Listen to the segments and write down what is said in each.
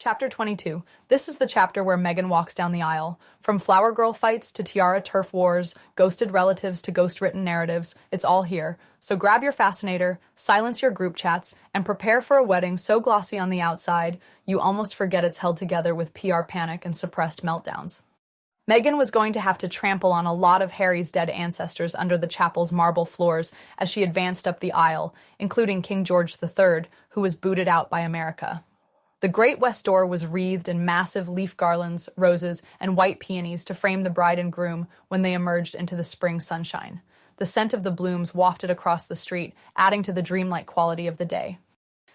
Chapter 22. This is the chapter where Meghan walks down the aisle. From flower girl fights to Tiara turf wars, ghosted relatives to ghost-written narratives, it's all here. So grab your fascinator, silence your group chats, and prepare for a wedding so glossy on the outside, you almost forget it's held together with PR panic and suppressed meltdowns. Meghan was going to have to trample on a lot of Harry's dead ancestors under the chapel's marble floors as she advanced up the aisle, including King George III, who was booted out by America. The Great West Door was wreathed in massive leaf garlands, roses, and white peonies to frame the bride and groom when they emerged into the spring sunshine. The scent of the blooms wafted across the street, adding to the dreamlike quality of the day.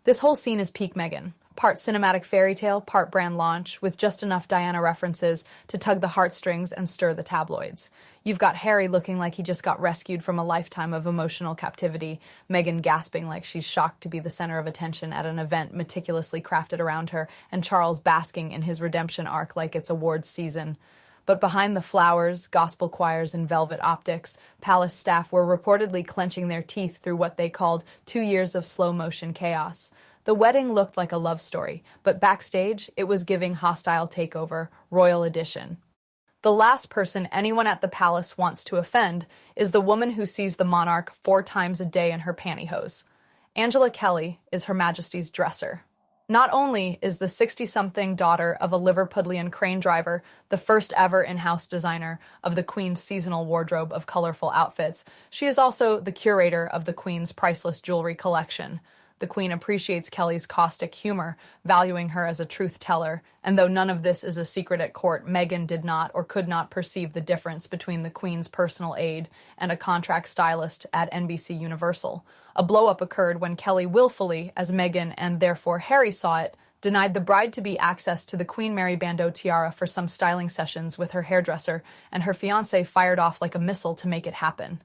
This whole scene is peak Meghan. Part cinematic fairy tale, part brand launch, with just enough Diana references to tug the heartstrings and stir the tabloids. You've got Harry looking like he just got rescued from a lifetime of emotional captivity, Meghan gasping like she's shocked to be the center of attention at an event meticulously crafted around her, and Charles basking in his redemption arc like it's awards season. But behind the flowers, gospel choirs, and velvet optics, palace staff were reportedly clenching their teeth through what they called 2 years of slow-motion chaos. The wedding looked like a love story, but backstage, it was giving hostile takeover, royal edition. The last person anyone at the palace wants to offend is the woman who sees the monarch 4 times a day in her pantyhose. Angela Kelly is Her Majesty's dresser. Not only is the 60-something daughter of a Liverpudlian crane driver the first ever in-house designer of the Queen's seasonal wardrobe of colorful outfits, she is also the curator of the Queen's priceless jewelry collection. The Queen appreciates Kelly's caustic humor, valuing her as a truth teller, and though none of this is a secret at court, Meghan did not or could not perceive the difference between the Queen's personal aide and a contract stylist at NBC Universal. A blow-up occurred when Kelly willfully, as Meghan and therefore Harry saw it, denied the bride-to-be access to the Queen Mary Bandeau tiara for some styling sessions with her hairdresser, and her fiancé fired off like a missile to make it happen.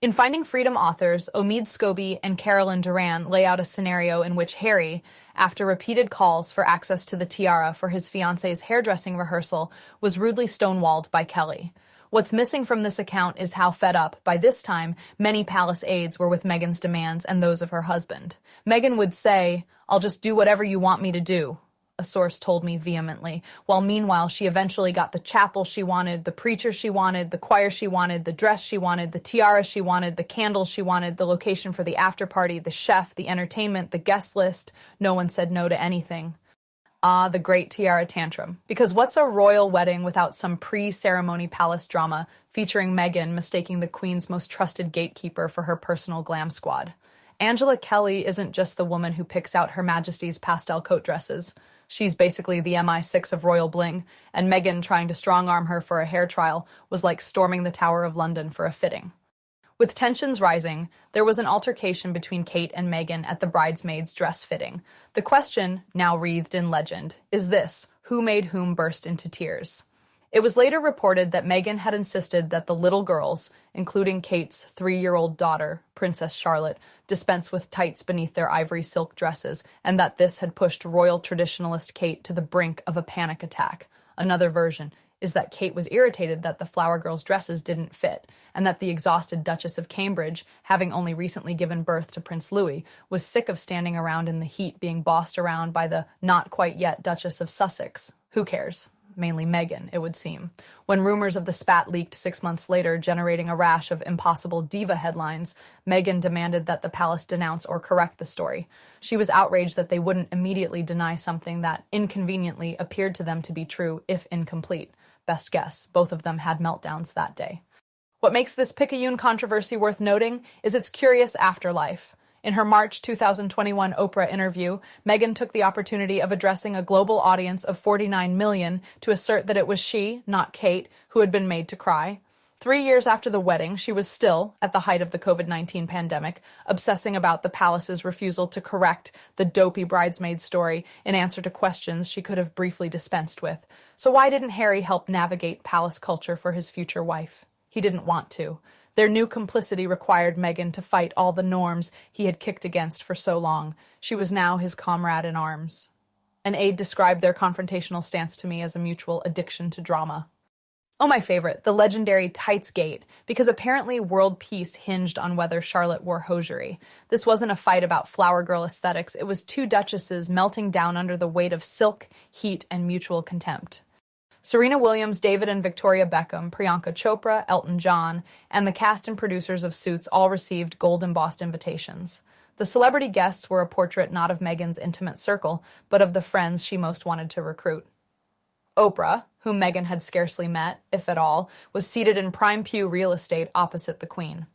In Finding Freedom authors, Omid Scobie and Carolyn Duran lay out a scenario in which Harry, after repeated calls for access to the tiara for his fiancé's hairdressing rehearsal, was rudely stonewalled by Kelly. What's missing from this account is how fed up, by this time, many palace aides were with Meghan's demands and those of her husband. Meghan would say, "I'll just do whatever you want me to do," a source told me vehemently, while meanwhile she eventually got the chapel she wanted, the preacher she wanted, the choir she wanted, the dress she wanted, the tiara she wanted, the candles she wanted, the location for the after party, the chef, the entertainment, the guest list. No one said no to anything. Ah, the great tiara tantrum. Because what's a royal wedding without some pre-ceremony palace drama featuring Meghan mistaking the Queen's most trusted gatekeeper for her personal glam squad? Angela Kelly isn't just the woman who picks out Her Majesty's pastel coat dresses. She's basically the MI6 of royal bling, and Meghan trying to strong-arm her for a hair trial was like storming the Tower of London for a fitting. With tensions rising, there was an altercation between Kate and Meghan at the bridesmaid's dress fitting. The question, now wreathed in legend, is this: who made whom burst into tears? It was later reported that Meghan had insisted that the little girls, including Kate's 3-year-old daughter, Princess Charlotte, dispense with tights beneath their ivory silk dresses, and that this had pushed royal traditionalist Kate to the brink of a panic attack. Another version is that Kate was irritated that the flower girls' dresses didn't fit, and that the exhausted Duchess of Cambridge, having only recently given birth to Prince Louis, was sick of standing around in the heat being bossed around by the not-quite-yet Duchess of Sussex. Who cares? Mainly Meghan, it would seem. When rumors of the spat leaked 6 months later, generating a rash of impossible diva headlines, Meghan demanded that the palace denounce or correct the story. She was outraged that they wouldn't immediately deny something that inconveniently appeared to them to be true, if incomplete. Best guess, both of them had meltdowns that day. What makes this Picayune controversy worth noting is its curious afterlife. In her March 2021 Oprah interview, Meghan took the opportunity of addressing a global audience of 49 million to assert that it was she, not Kate, who had been made to cry. 3 years after the wedding, she was still, at the height of the COVID-19 pandemic, obsessing about the palace's refusal to correct the dopey bridesmaid story in answer to questions she could have briefly dispensed with. So why didn't Harry help navigate palace culture for his future wife? He didn't want to. Their new complicity required Meghan to fight all the norms he had kicked against for so long. She was now his comrade in arms. An aide described their confrontational stance to me as a mutual addiction to drama. Oh, my favorite, the legendary Tights Gate, because apparently world peace hinged on whether Charlotte wore hosiery. This wasn't a fight about flower girl aesthetics, it was two duchesses melting down under the weight of silk, heat, and mutual contempt. Serena Williams, David and Victoria Beckham, Priyanka Chopra, Elton John, and the cast and producers of Suits all received gold-embossed invitations. The celebrity guests were a portrait not of Meghan's intimate circle, but of the friends she most wanted to recruit. Oprah, whom Meghan had scarcely met, if at all, was seated in prime pew real estate opposite the Queen.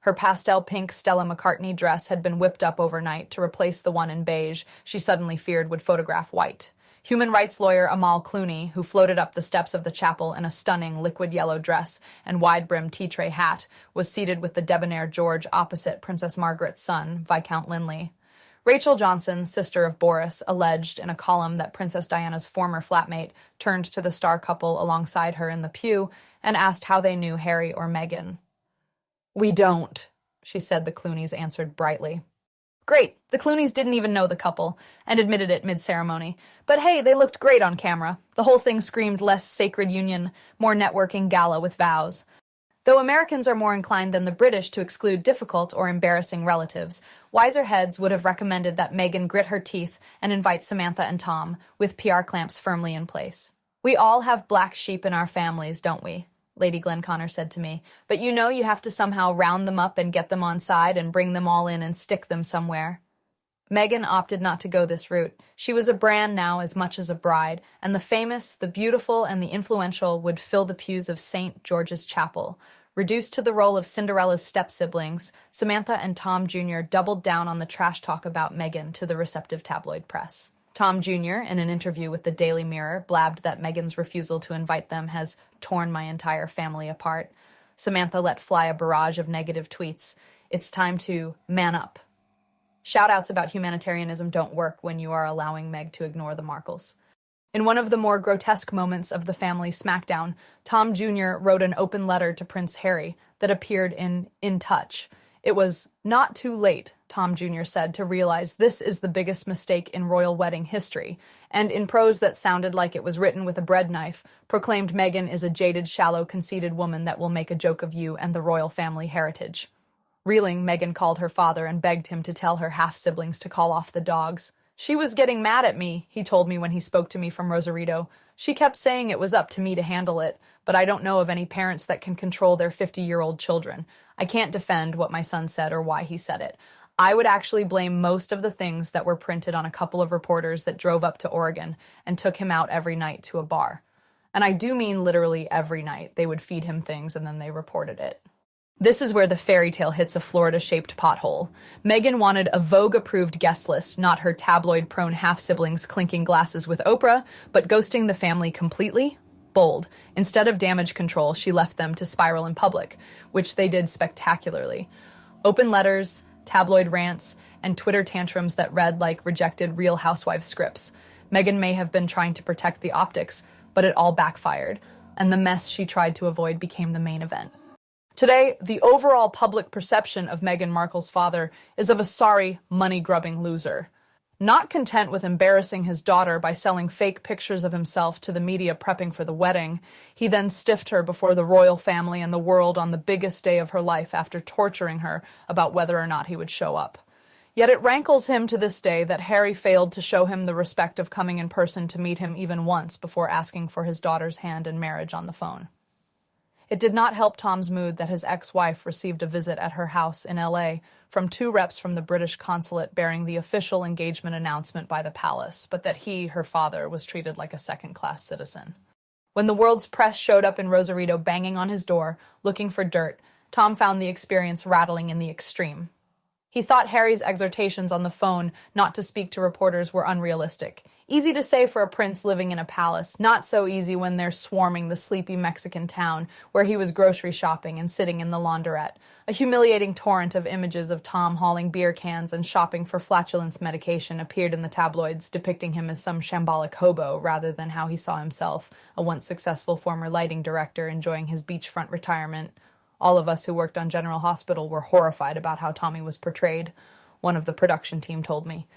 Her pastel pink Stella McCartney dress had been whipped up overnight to replace the one in beige she suddenly feared would photograph white. Human rights lawyer Amal Clooney, who floated up the steps of the chapel in a stunning liquid yellow dress and wide-brimmed tea-tray hat, was seated with the debonair George opposite Princess Margaret's son, Viscount Linley. Rachel Johnson, sister of Boris, alleged in a column that Princess Diana's former flatmate turned to the star couple alongside her in the pew and asked how they knew Harry or Meghan. "We don't," she said. The Clooneys answered brightly. Great, the Clooneys didn't even know the couple, and admitted it mid-ceremony. But hey, they looked great on camera. The whole thing screamed less sacred union, more networking gala with vows. Though Americans are more inclined than the British to exclude difficult or embarrassing relatives, wiser heads would have recommended that Meghan grit her teeth and invite Samantha and Tom, with PR clamps firmly in place. "We all have black sheep in our families, don't we?" Lady Glenconner said to me, "but you know you have to somehow round them up and get them on side and bring them all in and stick them somewhere." Meghan opted not to go this route. She was a brand now as much as a bride, and the famous, the beautiful, and the influential would fill the pews of St. George's Chapel. Reduced to the role of Cinderella's step-siblings, Samantha and Tom Jr. doubled down on the trash talk about Meghan to the receptive tabloid press. Tom Jr., in an interview with the Daily Mirror, blabbed that Meghan's refusal to invite them has torn my entire family apart. Samantha let fly a barrage of negative tweets. It's time to man up. Shout-outs about humanitarianism don't work when you are allowing Meg to ignore the Markles. In one of the more grotesque moments of the family smackdown, Tom Jr. wrote an open letter to Prince Harry that appeared in Touch. It was not too late, Tom Jr. said, to realize this is the biggest mistake in royal wedding history, and in prose that sounded like it was written with a bread knife, proclaimed Meghan is a jaded, shallow, conceited woman that will make a joke of you and the royal family heritage. Reeling, Meghan called her father and begged him to tell her half-siblings to call off the dogs. "She was getting mad at me," he told me when he spoke to me from Rosarito. "She kept saying it was up to me to handle it, but I don't know of any parents that can control their 50-year-old children. I can't defend what my son said or why he said it. I would actually blame most of the things that were printed on a couple of reporters that drove up to Oregon and took him out every night to a bar. And I do mean literally every night. They would feed him things and then they reported it." This is where the fairy tale hits a Florida-shaped pothole. Meghan wanted a Vogue-approved guest list, not her tabloid-prone half-siblings clinking glasses with Oprah, but ghosting the family completely? Bold. Instead of damage control, she left them to spiral in public, which they did spectacularly. Open letters, tabloid rants, and Twitter tantrums that read like rejected Real Housewives scripts. Meghan may have been trying to protect the optics, but it all backfired, and the mess she tried to avoid became the main event. Today, the overall public perception of Meghan Markle's father is of a sorry, money-grubbing loser. Not content with embarrassing his daughter by selling fake pictures of himself to the media prepping for the wedding, he then stiffed her before the royal family and the world on the biggest day of her life after torturing her about whether or not he would show up. Yet it rankles him to this day that Harry failed to show him the respect of coming in person to meet him even once before asking for his daughter's hand in marriage on the phone. It did not help Tom's mood that his ex-wife received a visit at her house in LA from 2 reps from the British consulate bearing the official engagement announcement by the palace, but that he, her father, was treated like a second-class citizen. When the world's press showed up in Rosarito banging on his door, looking for dirt, Tom found the experience rattling in the extreme. He thought Harry's exhortations on the phone not to speak to reporters were unrealistic. Easy to say for a prince living in a palace, not so easy when they're swarming the sleepy Mexican town where he was grocery shopping and sitting in the laundrette. A humiliating torrent of images of Tom hauling beer cans and shopping for flatulence medication appeared in the tabloids, depicting him as some shambolic hobo rather than how he saw himself, a once successful former lighting director enjoying his beachfront retirement. All of us who worked on General Hospital were horrified about how Tommy was portrayed, one of the production team told me.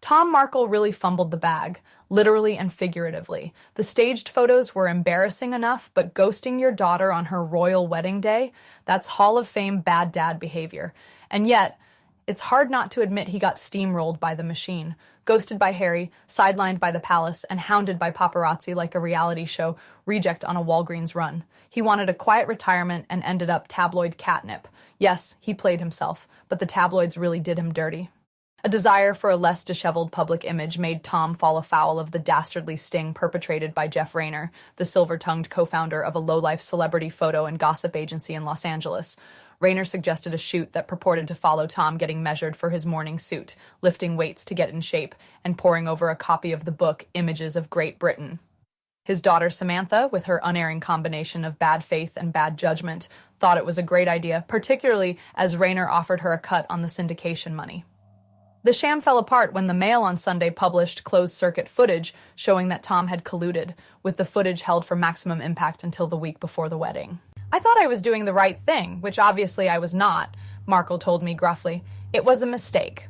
Tom Markle really fumbled the bag, literally and figuratively. The staged photos were embarrassing enough, but ghosting your daughter on her royal wedding day, that's Hall of Fame bad dad behavior. And yet, it's hard not to admit he got steamrolled by the machine, ghosted by Harry, sidelined by the palace, and hounded by paparazzi like a reality show reject on a Walgreens run. He wanted a quiet retirement and ended up tabloid catnip. Yes, he played himself, but the tabloids really did him dirty. A desire for a less disheveled public image made Tom fall afoul of the dastardly sting perpetrated by Jeff Rayner, the silver-tongued co-founder of a low-life celebrity photo and gossip agency in Los Angeles. Rayner suggested a shoot that purported to follow Tom getting measured for his morning suit, lifting weights to get in shape, and poring over a copy of the book Images of Great Britain. His daughter Samantha, with her unerring combination of bad faith and bad judgment, thought it was a great idea, particularly as Rayner offered her a cut on the syndication money. The sham fell apart when the Mail on Sunday published closed-circuit footage showing that Tom had colluded, with the footage held for maximum impact until the week before the wedding. "I thought I was doing the right thing, which obviously I was not," Markle told me gruffly. "It was a mistake."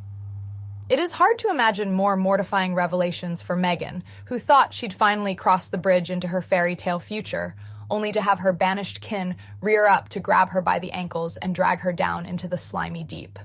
It is hard to imagine more mortifying revelations for Meghan, who thought she'd finally crossed the bridge into her fairy tale future, only to have her banished kin rear up to grab her by the ankles and drag her down into the slimy deep.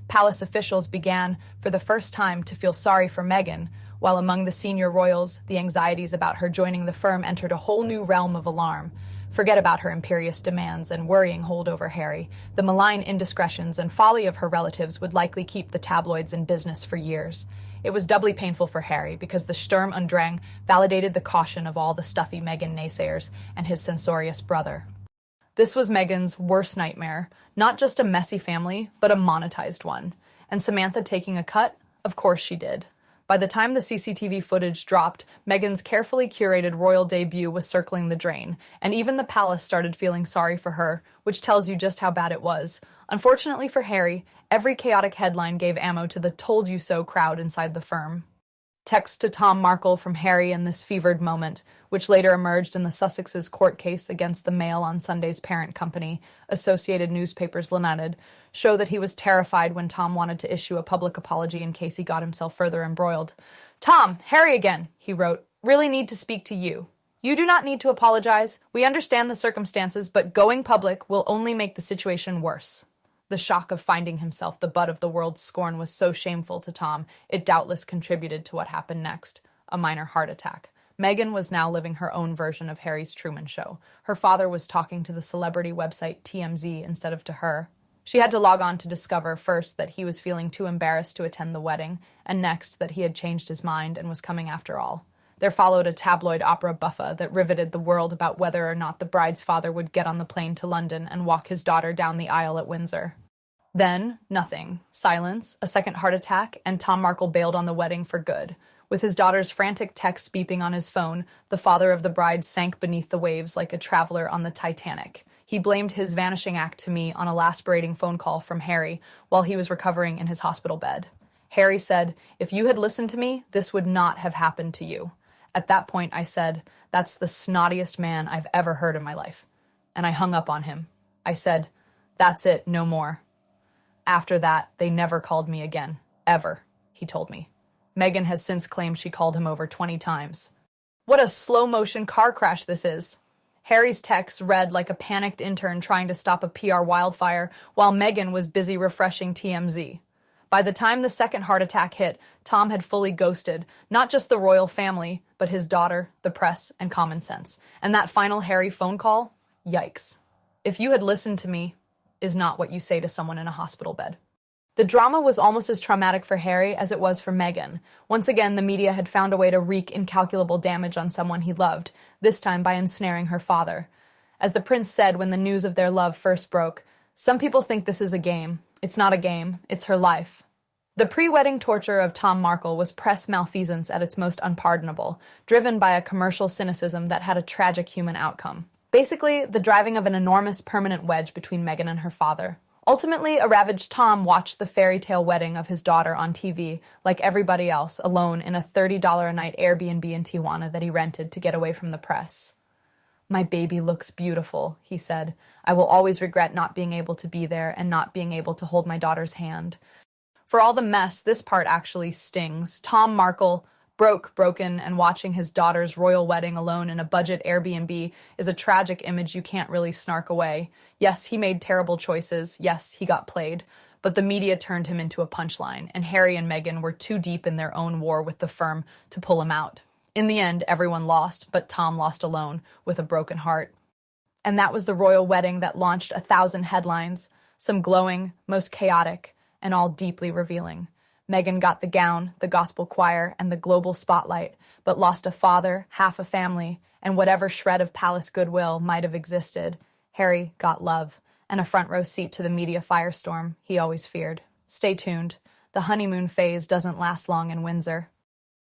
Palace officials began, for the first time, to feel sorry for Meghan, while among the senior royals, the anxieties about her joining the firm entered a whole new realm of alarm. Forget about her imperious demands and worrying hold over Harry. The malign indiscretions and folly of her relatives would likely keep the tabloids in business for years. It was doubly painful for Harry because the Sturm und Drang validated the caution of all the stuffy Meghan naysayers and his censorious brother. This was Meghan's worst nightmare, not just a messy family, but a monetized one. And Samantha taking a cut? Of course she did. By the time the CCTV footage dropped, Meghan's carefully curated royal debut was circling the drain, and even the palace started feeling sorry for her, which tells you just how bad it was. Unfortunately for Harry, every chaotic headline gave ammo to the told you so crowd inside the firm. Texts to Tom Markle from Harry in this fevered moment, which later emerged in the Sussex's court case against the Mail on Sunday's parent company, Associated Newspapers Limited, show that he was terrified when Tom wanted to issue a public apology in case he got himself further embroiled. "Tom, Harry again," he wrote, "really need to speak to you. You do not need to apologize. We understand the circumstances, but going public will only make the situation worse." The shock of finding himself the butt of the world's scorn was so shameful to Tom, it doubtless contributed to what happened next, a minor heart attack. Meghan was now living her own version of Harry's Truman Show. Her father was talking to the celebrity website TMZ instead of to her. She had to log on to discover, first, that he was feeling too embarrassed to attend the wedding, and next, that he had changed his mind and was coming after all. There followed a tabloid opera buffa that riveted the world about whether or not the bride's father would get on the plane to London and walk his daughter down the aisle at Windsor. Then, nothing. Silence, a second heart attack, and Tom Markle bailed on the wedding for good. With his daughter's frantic texts beeping on his phone, the father of the bride sank beneath the waves like a traveler on the Titanic. He blamed his vanishing act to me on a lacerating phone call from Harry while he was recovering in his hospital bed. Harry said, "If you had listened to me, this would not have happened to you." At that point, I said, "That's the snottiest man I've ever heard in my life." And I hung up on him. I said, "That's it, no more." After that, they never called me again. Ever, he told me. Meghan has since claimed she called him over 20 times. What a slow-motion car crash this is. Harry's text read like a panicked intern trying to stop a PR wildfire, while Meghan was busy refreshing TMZ. By the time the second heart attack hit, Tom had fully ghosted, not just the royal family, but his daughter, the press, and common sense. And that final Harry phone call? Yikes. "If you had listened to me," is not what you say to someone in a hospital bed. The drama was almost as traumatic for Harry as it was for Meghan. Once again, the media had found a way to wreak incalculable damage on someone he loved, this time by ensnaring her father. As the prince said when the news of their love first broke, "Some people think this is a game. It's not a game. It's her life." The pre-wedding torture of Tom Markle was press malfeasance at its most unpardonable, driven by a commercial cynicism that had a tragic human outcome. Basically, the driving of an enormous permanent wedge between Meghan and her father. Ultimately, a ravaged Tom watched the fairy tale wedding of his daughter on TV, like everybody else, alone in a $30 a night Airbnb in Tijuana that he rented to get away from the press. "My baby looks beautiful," he said. "I will always regret not being able to be there and not being able to hold my daughter's hand." For all the mess, this part actually stings. Tom Markle, broken, and watching his daughter's royal wedding alone in a budget Airbnb is a tragic image you can't really snark away. Yes, he made terrible choices. Yes, he got played. But the media turned him into a punchline, and Harry and Meghan were too deep in their own war with the firm to pull him out. In the end, everyone lost, but Tom lost alone, with a broken heart. And that was the royal wedding that launched 1,000 headlines, some glowing, most chaotic, and all deeply revealing. Meghan got the gown, the gospel choir, and the global spotlight, but lost a father, half a family, and whatever shred of palace goodwill might have existed. Harry got love, and a front row seat to the media firestorm he always feared. Stay tuned. The honeymoon phase doesn't last long in Windsor.